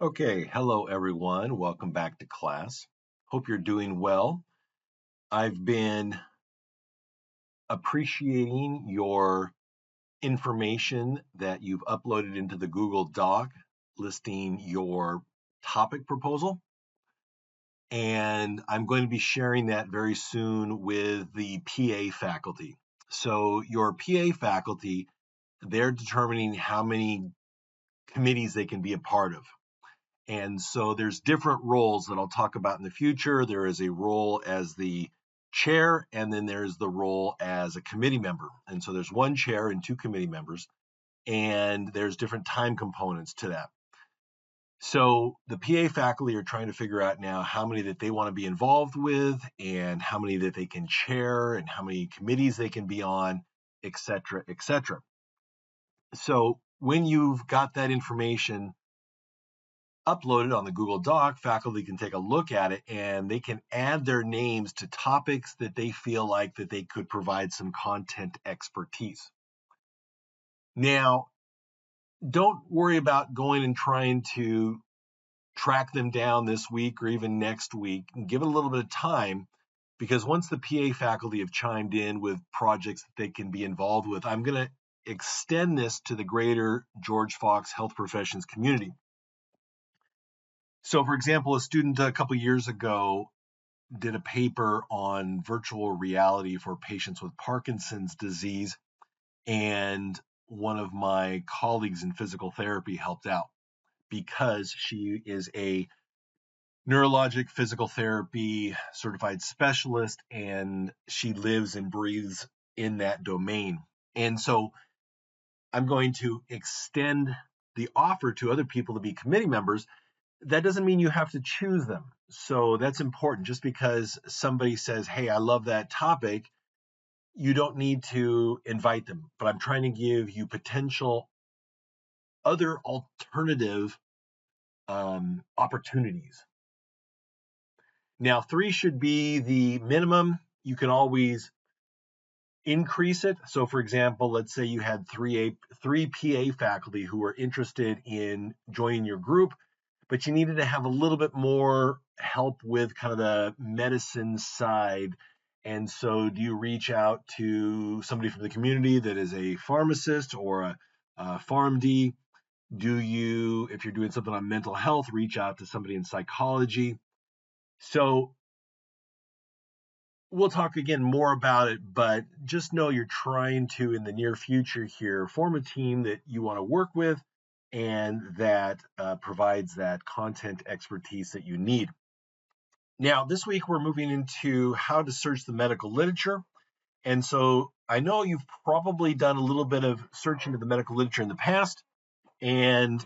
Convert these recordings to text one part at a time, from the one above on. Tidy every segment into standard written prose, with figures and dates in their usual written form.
Okay, hello everyone. Welcome back to class. Hope you're doing well. I've been appreciating your information that you've uploaded into the Google Doc listing your topic proposal. And I'm going to be sharing that very soon with the PA faculty. So, your PA faculty, they're determining how many committees they can be a part of. And so there's different roles that I'll talk about in the future. There is a role as the chair, and then there's the role as a committee member. And so there's one chair and two committee members, and there's different time components to that. So the PA faculty are trying to figure out now how many that they want to be involved with, and how many that they can chair, and how many committees they can be on, et cetera, et cetera. So when you've got that information uploaded on the Google Doc, faculty can take a look at it and they can add their names to topics that they feel like that they could provide some content expertise. Now, don't worry about going and trying to track them down this week or even next week. Give it a little bit of time, because once the PA faculty have chimed in with projects that they can be involved with, I'm going to extend this to the greater George Fox health professions community. So, for example, a student a couple years ago did a paper on virtual reality for patients with Parkinson's disease, and one of my colleagues in physical therapy helped out because she is a neurologic physical therapy certified specialist, and she lives and breathes in that domain. And so I'm going to extend the offer to other people to be committee members. That doesn't mean you have to choose them. So that's important. Just because somebody says, hey, I love that topic, you don't need to invite them. But I'm trying to give you potential other alternative opportunities. Now, 3 should be the minimum. You can always increase it. So, for example, let's say you had three PA faculty who were interested in joining your group, but you needed to have a little bit more help with kind of the medicine side. And so do you reach out to somebody from the community that is a pharmacist or a PharmD? Do you, if you're doing something on mental health, reach out to somebody in psychology? So we'll talk again more about it, but just know you're trying to, in the near future here, form a team that you want to work with and that provides that content expertise that you need. Now, this week we're moving into how to search the medical literature. And so I know you've probably done a little bit of searching of the medical literature in the past, and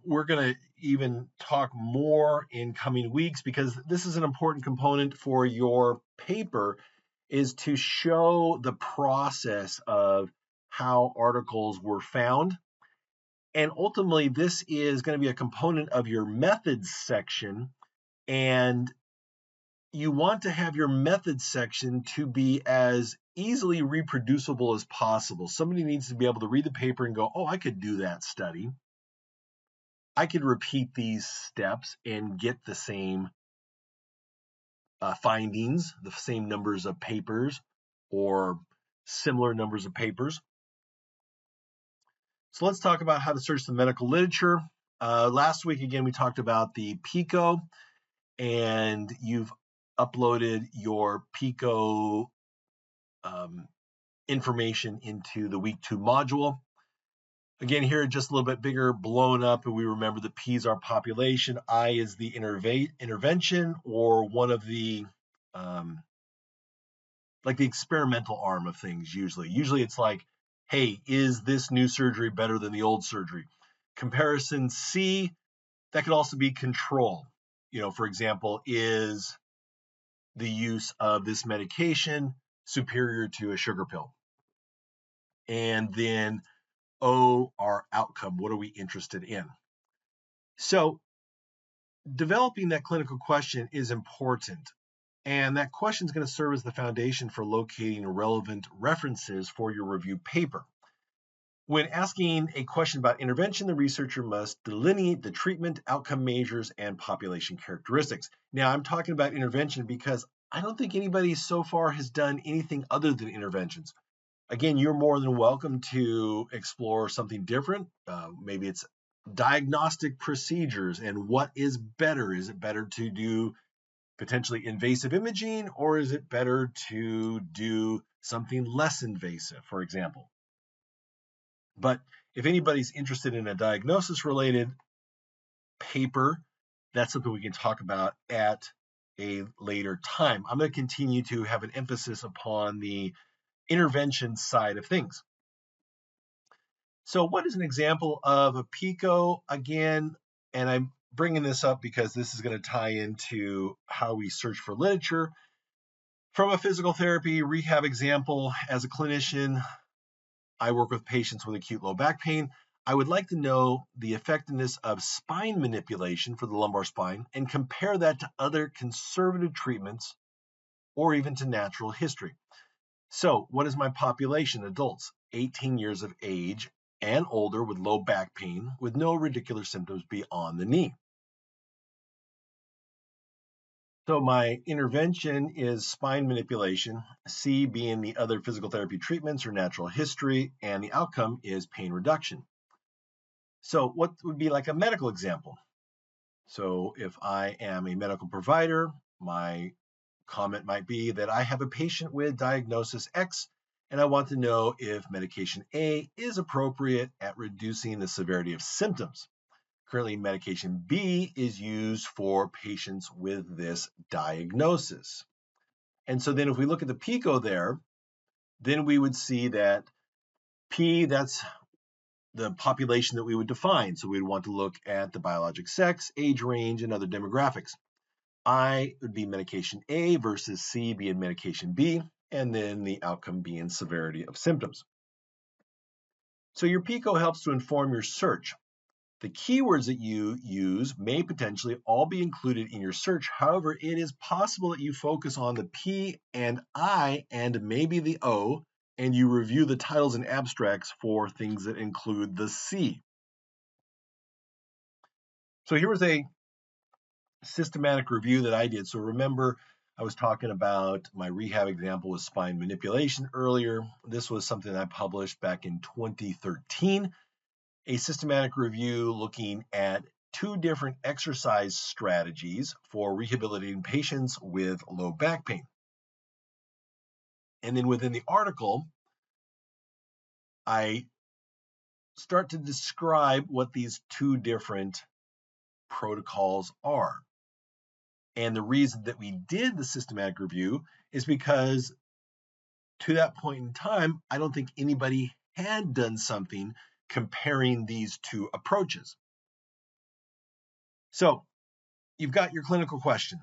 we're going to even talk more in coming weeks, because this is an important component for your paper, is to show the process of how articles were found. And ultimately, this is going to be a component of your methods section. And you want to have your methods section to be as easily reproducible as possible. Somebody needs to be able to read the paper and go, oh, I could do that study. I could repeat these steps and get the same findings, the same numbers of papers or similar numbers of papers. So let's talk about how to search the medical literature. Last week, again, we talked about the PICO, and you've uploaded your PICO information into the week 2 module. Again, here just a little bit bigger, blown up, and we remember that P is our population, I is the intervention, or one of the like the experimental arm of things. Usually it's like, hey, is this new surgery better than the old surgery? Comparison C, that could also be control. For example, is the use of this medication superior to a sugar pill? And then O, our outcome. What are we interested in? So developing that clinical question is important. And that question is going to serve as the foundation for locating relevant references for your review paper. When asking a question about intervention, the researcher must delineate the treatment, outcome measures, and population characteristics. Now, I'm talking about intervention because I don't think anybody so far has done anything other than interventions. Again, you're more than welcome to explore something different. Maybe it's diagnostic procedures and what is better. Is it better to do potentially invasive imaging, or is it better to do something less invasive, for example? But if anybody's interested in a diagnosis related paper, that's something we can talk about at a later time. I'm going to continue to have an emphasis upon the intervention side of things. So what is an example of a PICO? Again, and I'm bringing this up because this is going to tie into how we search for literature. From a physical therapy rehab example, as a clinician, I work with patients with acute low back pain. I would like to know the effectiveness of spine manipulation for the lumbar spine and compare that to other conservative treatments or even to natural history. So, what is my population? Adults, 18 years of age and older with low back pain with no radicular symptoms beyond the knee. So my intervention is spine manipulation, C being the other physical therapy treatments or natural history, and the outcome is pain reduction. So what would be like a medical example? So if I am a medical provider, my comment might be that I have a patient with diagnosis X, and I want to know if medication A is appropriate at reducing the severity of symptoms. Currently, medication B is used for patients with this diagnosis. And so then if we look at the PICO there, then we would see that P, that's the population that we would define. So we'd want to look at the biologic sex, age range, and other demographics. I would be medication A versus C being medication B, and then the outcome being severity of symptoms. So your PICO helps to inform your search. The keywords that you use may potentially all be included in your search. However, it is possible that you focus on the P and I and maybe the O, and you review the titles and abstracts for things that include the C. So here was a systematic review that I did. So remember, I was talking about my rehab example with spine manipulation earlier. This was something I published back in 2013. A systematic review looking at 2 different exercise strategies for rehabilitating patients with low back pain. And then within the article, I start to describe what these 2 different protocols are. And the reason that we did the systematic review is because to that point in time, I don't think anybody had done something comparing these 2 approaches. So you've got your clinical question.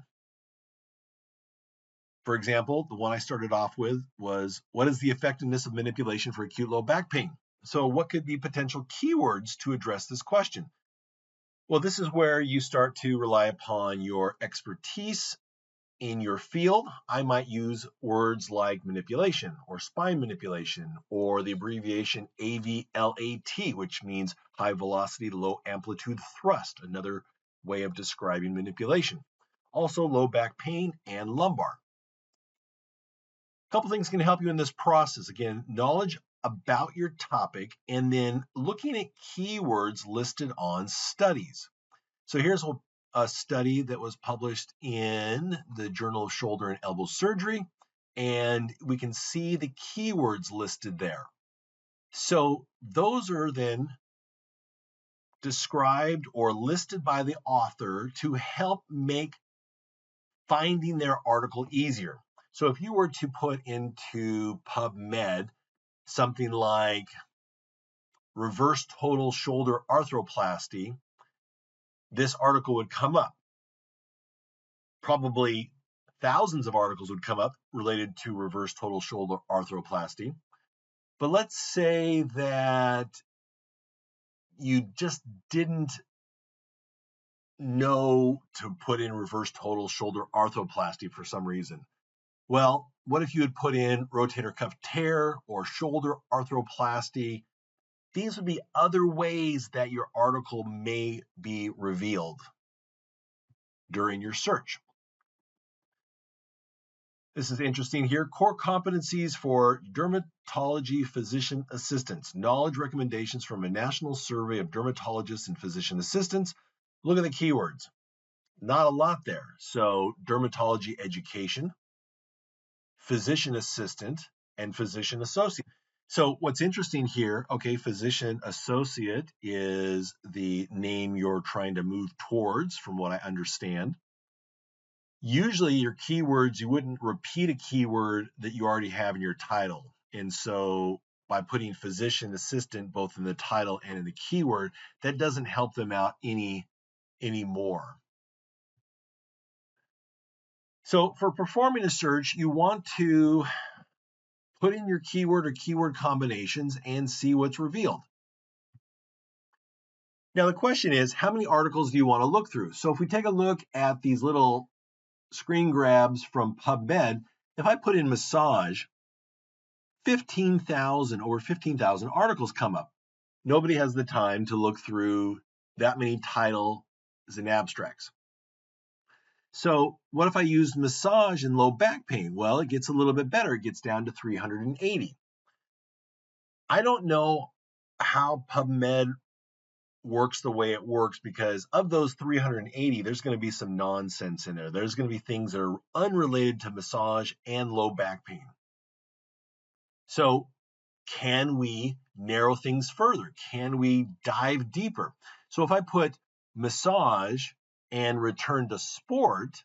For example, the one I started off with was, what is the effectiveness of manipulation for acute low back pain? So what could be potential keywords to address this question? Well, this is where you start to rely upon your expertise in your field. I might use words like manipulation or spine manipulation or the abbreviation AVLAT, which means high velocity, low amplitude thrust, another way of describing manipulation. Also low back pain and lumbar. A couple things can help you in this process. Again, knowledge about your topic and then looking at keywords listed on studies. So here's a study that was published in the Journal of Shoulder and Elbow Surgery, and we can see the keywords listed there. So those are then described or listed by the author to help make finding their article easier. So if you were to put into PubMed something like reverse total shoulder arthroplasty, this article would come up. Probably thousands of articles would come up related to reverse total shoulder arthroplasty. But let's say that you just didn't know to put in reverse total shoulder arthroplasty for some reason. Well, what if you had put in rotator cuff tear or shoulder arthroplasty these would be other ways that your article may be revealed during your search. This is interesting here. Core competencies for dermatology physician assistants. Knowledge recommendations from a national survey of dermatologists and physician assistants. Look at the keywords. Not a lot there. So dermatology education, physician assistant, and physician associate. So what's interesting here, okay, physician associate is the name you're trying to move towards, from what I understand. Usually your keywords, you wouldn't repeat a keyword that you already have in your title. And so by putting physician assistant both in the title and in the keyword, that doesn't help them out any more. So for performing a search, you want to put in your keyword or keyword combinations and see what's revealed. Now the question is, how many articles do you want to look through? So if we take a look at these little screen grabs from PubMed, if I put in massage, over 15,000 articles come up. Nobody has the time to look through that many titles and abstracts. So what if I used massage and low back pain? Well, it gets a little bit better. It gets down to 380. I don't know how PubMed works the way it works, because of those 380, there's going to be some nonsense in there. There's going to be things that are unrelated to massage and low back pain. So can we narrow things further? Can we dive deeper? So if I put massage and return to sport,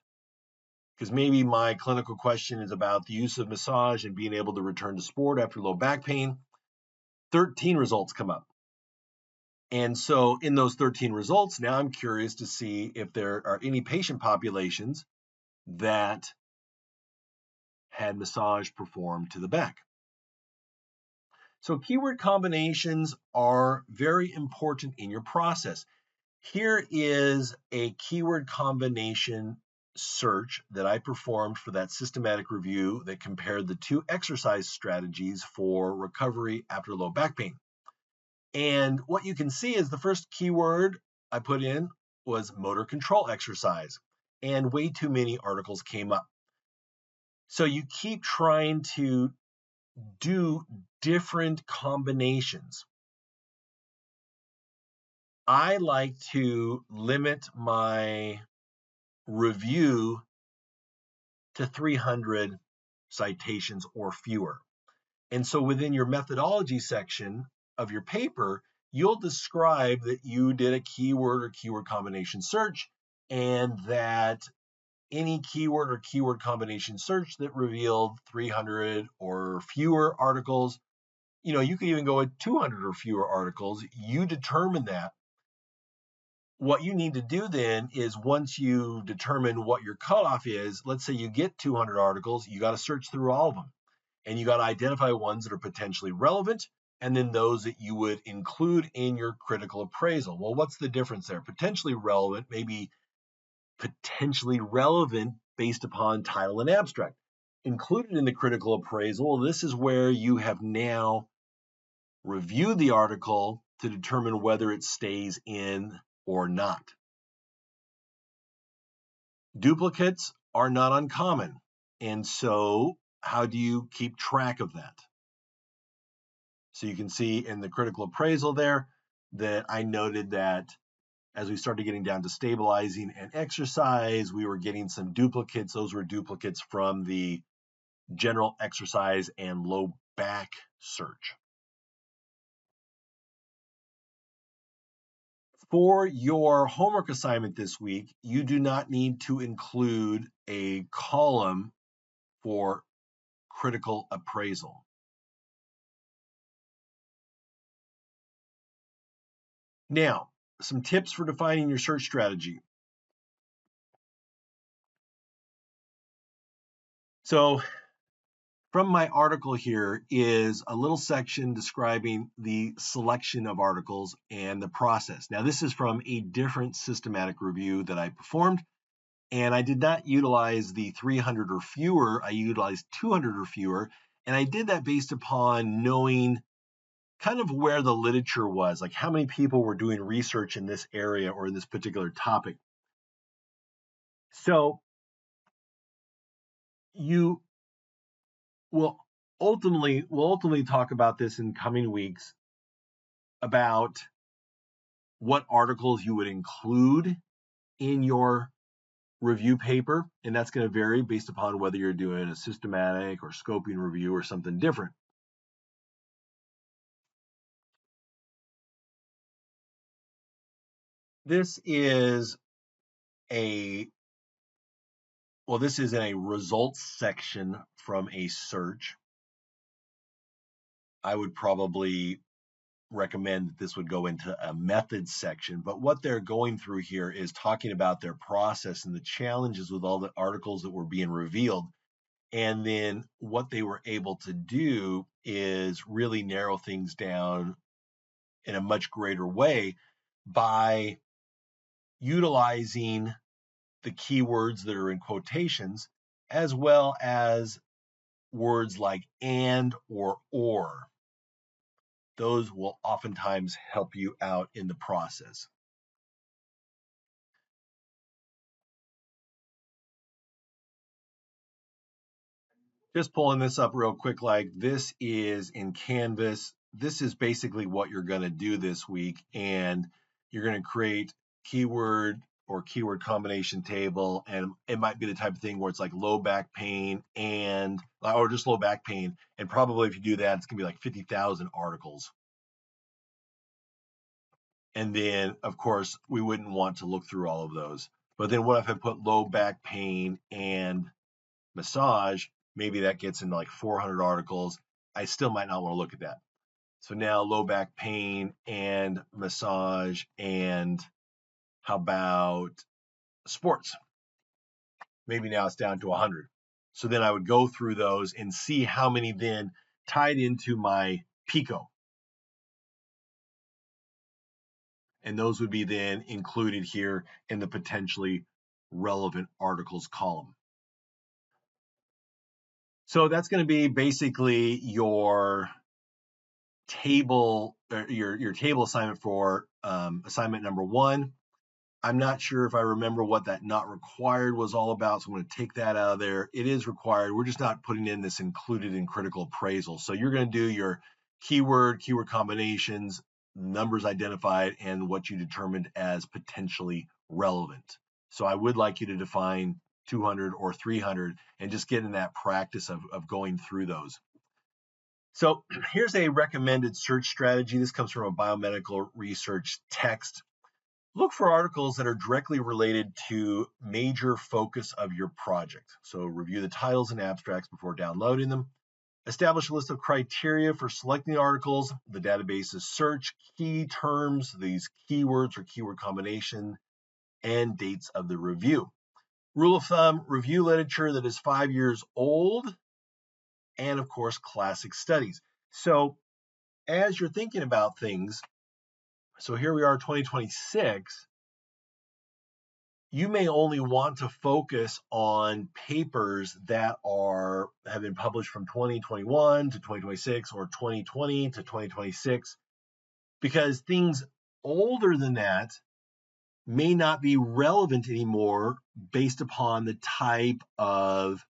because maybe my clinical question is about the use of massage and being able to return to sport after low back pain, 13 results come up. And so in those 13 results, now I'm curious to see if there are any patient populations that had massage performed to the back. So keyword combinations are very important in your process. Here is a keyword combination search that I performed for that systematic review that compared the two exercise strategies for recovery after low back pain. And what you can see is the first keyword I put in was motor control exercise, and way too many articles came up. So you keep trying to do different combinations. I like to limit my review to 300 citations or fewer. And so within your methodology section of your paper, you'll describe that you did a keyword or keyword combination search, and that any keyword or keyword combination search that revealed 300 or fewer articles, you can even go with 200 or fewer articles. You determine that. What you need to do then is, once you determine what your cutoff is, let's say you get 200 articles, you got to search through all of them. And you got to identify ones that are potentially relevant, and then those that you would include in your critical appraisal. Well, what's the difference there? Potentially relevant, maybe potentially relevant based upon title and abstract. Included in the critical appraisal, this is where you have now reviewed the article to determine whether it stays in or not. Duplicates are not uncommon. And so how do you keep track of that? So you can see in the critical appraisal there that I noted that as we started getting down to stabilizing and exercise, we were getting some duplicates. Those were duplicates from the general exercise and low back search. For your homework assignment this week, you do not need to include a column for critical appraisal. Now, some tips for defining your search strategy. So from my article here is a little section describing the selection of articles and the process. Now, this is from a different systematic review that I performed, and I did not utilize the 300 or fewer. I utilized 200 or fewer, and I did that based upon knowing kind of where the literature was, like how many people were doing research in this area or in this particular topic. So you will we'll ultimately talk about this in coming weeks about what articles you would include in your review paper, and that's going to vary based upon whether you're doing a systematic or scoping review or something different. This is a this is in a results section from a search. I would probably recommend that this would go into a methods section, but what they're going through here is talking about their process and the challenges with all the articles that were being revealed. And then what they were able to do is really narrow things down in a much greater way by utilizing the keywords that are in quotations, as well as words like and or. Those will oftentimes help you out in the process. Just pulling this up real quick, like this is in Canvas. This is basically what you're going to do this week, and you're going to create keyword or keyword combination table, and it might be the type of thing where it's like low back pain or just low back pain, and probably if you do that, it's going to be like 50,000 articles. And then, of course, we wouldn't want to look through all of those. But then what if I put low back pain and massage? Maybe that gets into like 400 articles. I still might not want to look at that. So now low back pain and massage, and how about sports? Maybe now it's down to 100. So then I would go through those and see how many then tied into my PICO. And those would be then included here in the potentially relevant articles column. So that's going to be basically your table, your table assignment for assignment number 1. I'm not sure if I remember what that not required was all about, so I'm going to take that out of there. It is required. We're just not putting in this included in critical appraisal. So you're going to do your keyword combinations, numbers identified, and what you determined as potentially relevant. So I would like you to define 200 or 300 and just get in that practice of going through those. So here's a recommended search strategy. This comes from a biomedical research text. Look for articles that are directly related to major focus of your project. So review the titles and abstracts before downloading them. Establish a list of criteria for selecting articles. The database is search key terms, these keywords or keyword combination, and dates of the review. Rule of thumb, review literature that is 5 years old, and of course, classic studies. So as you're thinking about things, so here we are, 2026, you may only want to focus on papers that have been published from 2021 to 2026 or 2020 to 2026, because things older than that may not be relevant anymore based upon the type of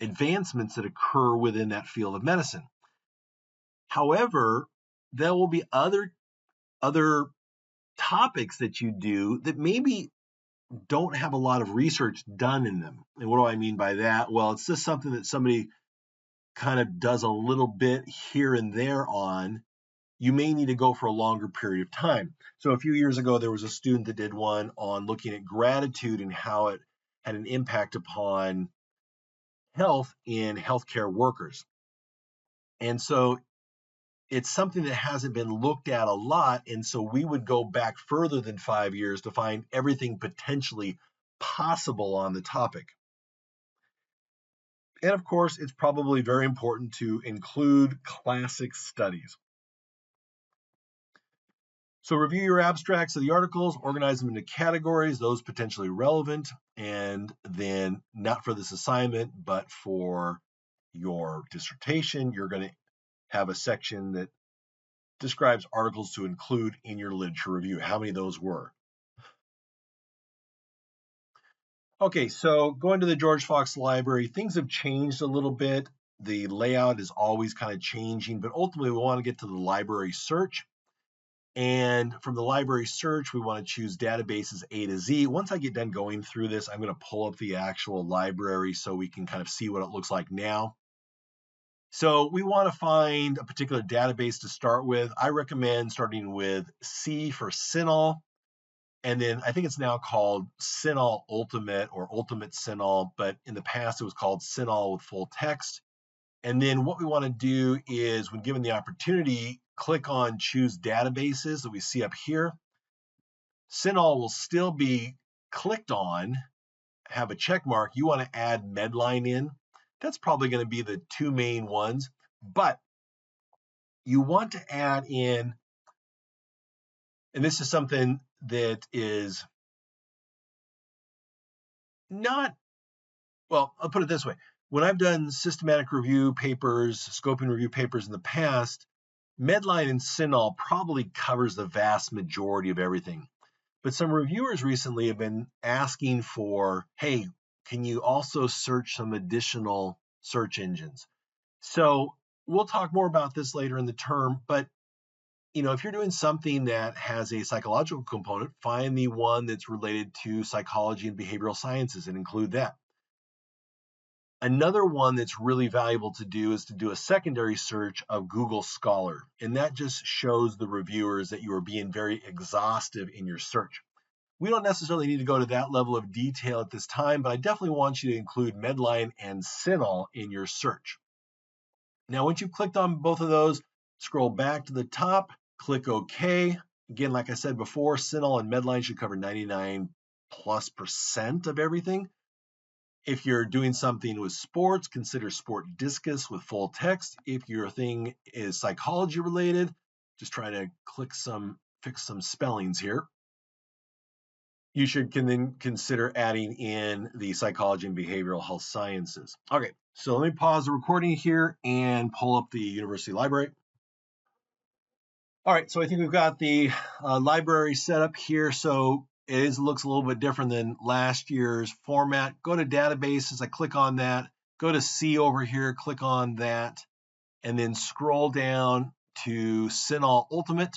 advancements that occur within that field of medicine. However, there will be other topics that you do that maybe don't have a lot of research done in them. And what do I mean by that? Well, it's just something that somebody kind of does a little bit here and there on. You may need to go for a longer period of time. So a few years ago, there was a student that did one on looking at gratitude and how it had an impact upon health in healthcare workers. And so it's something that hasn't been looked at a lot. And so we would go back further than 5 years to find everything potentially possible on the topic. And of course, it's probably very important to include classic studies. So review your abstracts of the articles, organize them into categories, those potentially relevant, and then not for this assignment, but for your dissertation, you're going to have a section that describes articles to include in your literature review. How many of those were? Okay, so going to the George Fox Library, things have changed a little bit. The layout is always kind of changing, but ultimately we want to get to the library search. And from the library search, we want to choose databases A to Z. Once I get done going through this, I'm going to pull up the actual library so we can kind of see what it looks like now. So we want to find a particular database to start with. I recommend starting with C for CINAHL. And then I think it's now called CINAHL Ultimate or Ultimate CINAHL, but in the past it was called CINAHL with full text. And then what we want to do is, when given the opportunity, click on Choose Databases that we see up here. CINAHL will still be clicked on, have a check mark. You want to add Medline in. That's probably going to be the two main ones, but you want to add in, and this is something that is not, well, I'll put it this way. When I've done systematic review papers, scoping review papers in the past, Medline and CINAHL probably covers the vast majority of everything. But some reviewers recently have been asking for, hey, can you also search some additional search engines? So we'll talk more about this later in the term, but if you're doing something that has a psychological component, find the one that's related to psychology and behavioral sciences and include that. Another one that's really valuable to do is to do a secondary search of Google Scholar, and that just shows the reviewers that you are being very exhaustive in your search. We don't necessarily need to go to that level of detail at this time, but I definitely want you to include Medline and CINAHL in your search. Now, once you've clicked on both of those, scroll back to the top, click OK. Again, like I said before, CINAHL and Medline should cover 99+% of everything. If you're doing something with sports, consider Sport Discus with full text. If your thing is psychology related, just trying to fix some spellings here. You should then consider adding in the psychology and behavioral health sciences. Okay, so let me pause the recording here and pull up the university library. All right, so I think we've got the library set up here. So it looks a little bit different than last year's format. Go to databases, I click on that. Go to C over here, click on that, and then scroll down to CINAHL Ultimate.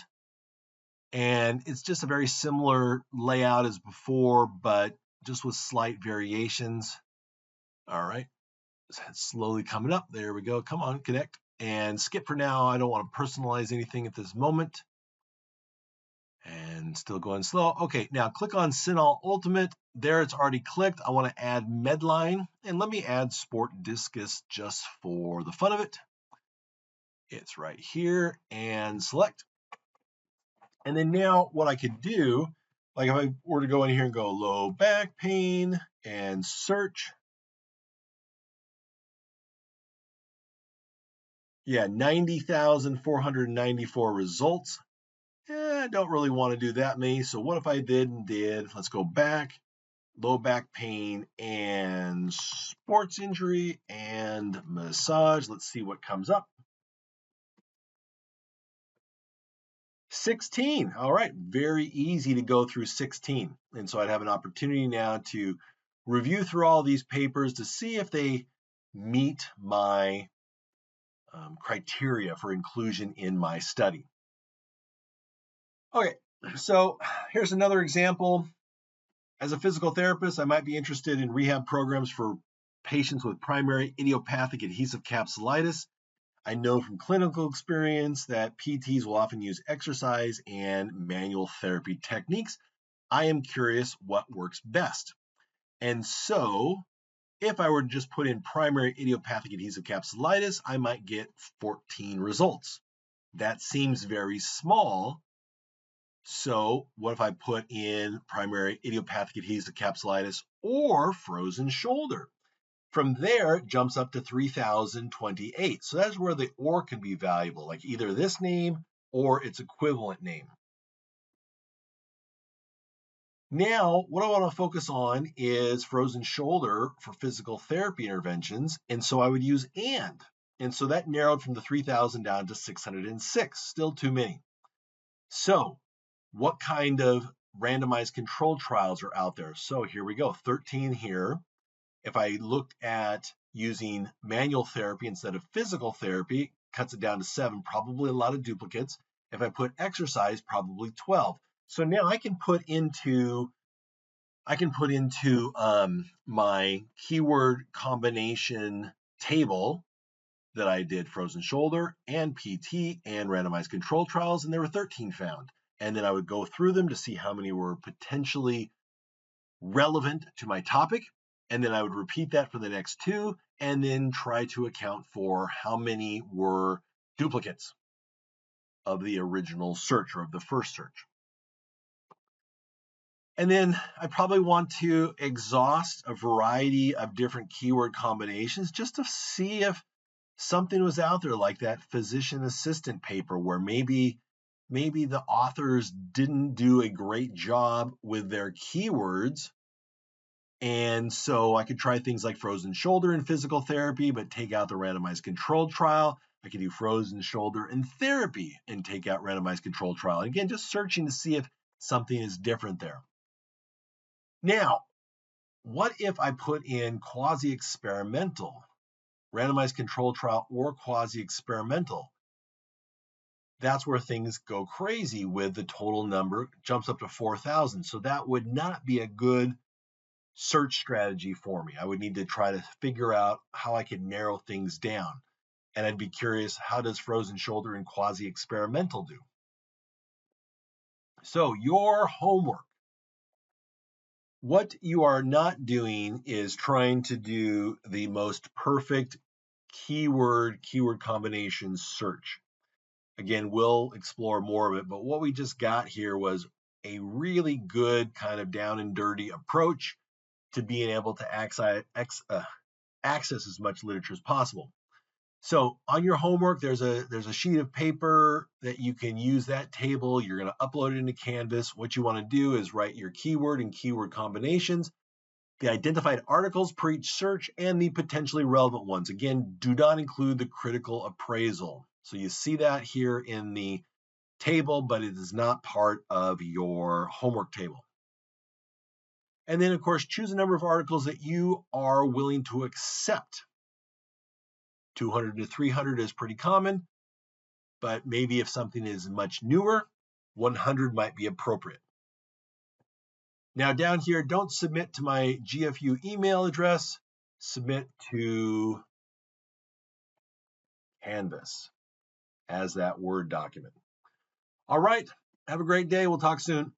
And it's just a very similar layout as before, but just with slight variations. All right, it's slowly coming up. There we go. Come on, connect. And skip for now. I don't want to personalize anything at this moment. And still going slow. Okay, now click on CINAHL Ultimate. There it's already clicked. I want to add Medline. And let me add Sport Discus just for the fun of it. It's right here and select. And then now what I could do, like if I were to go in here and go low back pain and search. Yeah, 90,494 results. I don't really want to do that many. So what if I did? Let's go back, low back pain and sports injury and massage. Let's see what comes up. 16. All right, very easy to go through 16. And so I'd have an opportunity now to review through all these papers to see if they meet my criteria for inclusion in my study. Okay, so here's another example. As a physical therapist, I might be interested in rehab programs for patients with primary idiopathic adhesive capsulitis. I know from clinical experience that PTs will often use exercise and manual therapy techniques. I am curious what works best. And so, if I were to just put in primary idiopathic adhesive capsulitis, I might get 14 results. That seems very small. So what if I put in primary idiopathic adhesive capsulitis or frozen shoulder? From there, it jumps up to 3,028. So that's where the or can be valuable, like either this name or its equivalent name. Now, what I want to focus on is frozen shoulder for physical therapy interventions. And so I would use and. And so that narrowed from the 3,000 down to 606, still too many. So what kind of randomized control trials are out there? So here we go, 13 here. If I looked at using manual therapy instead of physical therapy, cuts it down to 7, probably a lot of duplicates. If I put exercise, probably 12. So now I can put into my keyword combination table that I did frozen shoulder and PT and randomized control trials, and there were 13 found. And then I would go through them to see how many were potentially relevant to my topic. And then I would repeat that for the next 2, and then try to account for how many were duplicates of the original search or of the first search. And then I probably want to exhaust a variety of different keyword combinations just to see if something was out there, like that physician assistant paper where maybe the authors didn't do a great job with their keywords. And so I could try things like frozen shoulder in physical therapy, but take out the randomized controlled trial. I could do frozen shoulder in therapy and take out randomized controlled trial. And again, just searching to see if something is different there. Now, what if I put in quasi-experimental, randomized controlled trial or quasi-experimental? That's where things go crazy with the total number jumps up to 4,000. So that would not be a good search strategy for me. I would need to try to figure out how I could narrow things down. And I'd be curious, how does frozen shoulder and quasi-experimental do? So your homework. What you are not doing is trying to do the most perfect keyword combination search. Again, we'll explore more of it, but what we just got here was a really good kind of down and dirty approach to being able to access as much literature as possible. So on your homework, there's a sheet of paper that you can use that table. You're going to upload it into Canvas. What you want to do is write your keyword and keyword combinations, the identified articles per each search, and the potentially relevant ones. Again, do not include the critical appraisal. So you see that here in the table, but it is not part of your homework table. And then, of course, choose a number of articles that you are willing to accept. 200 to 300 is pretty common, but maybe if something is much newer, 100 might be appropriate. Now down here, don't submit to my GFU email address, submit to Canvas as that Word document. All right, have a great day. We'll talk soon.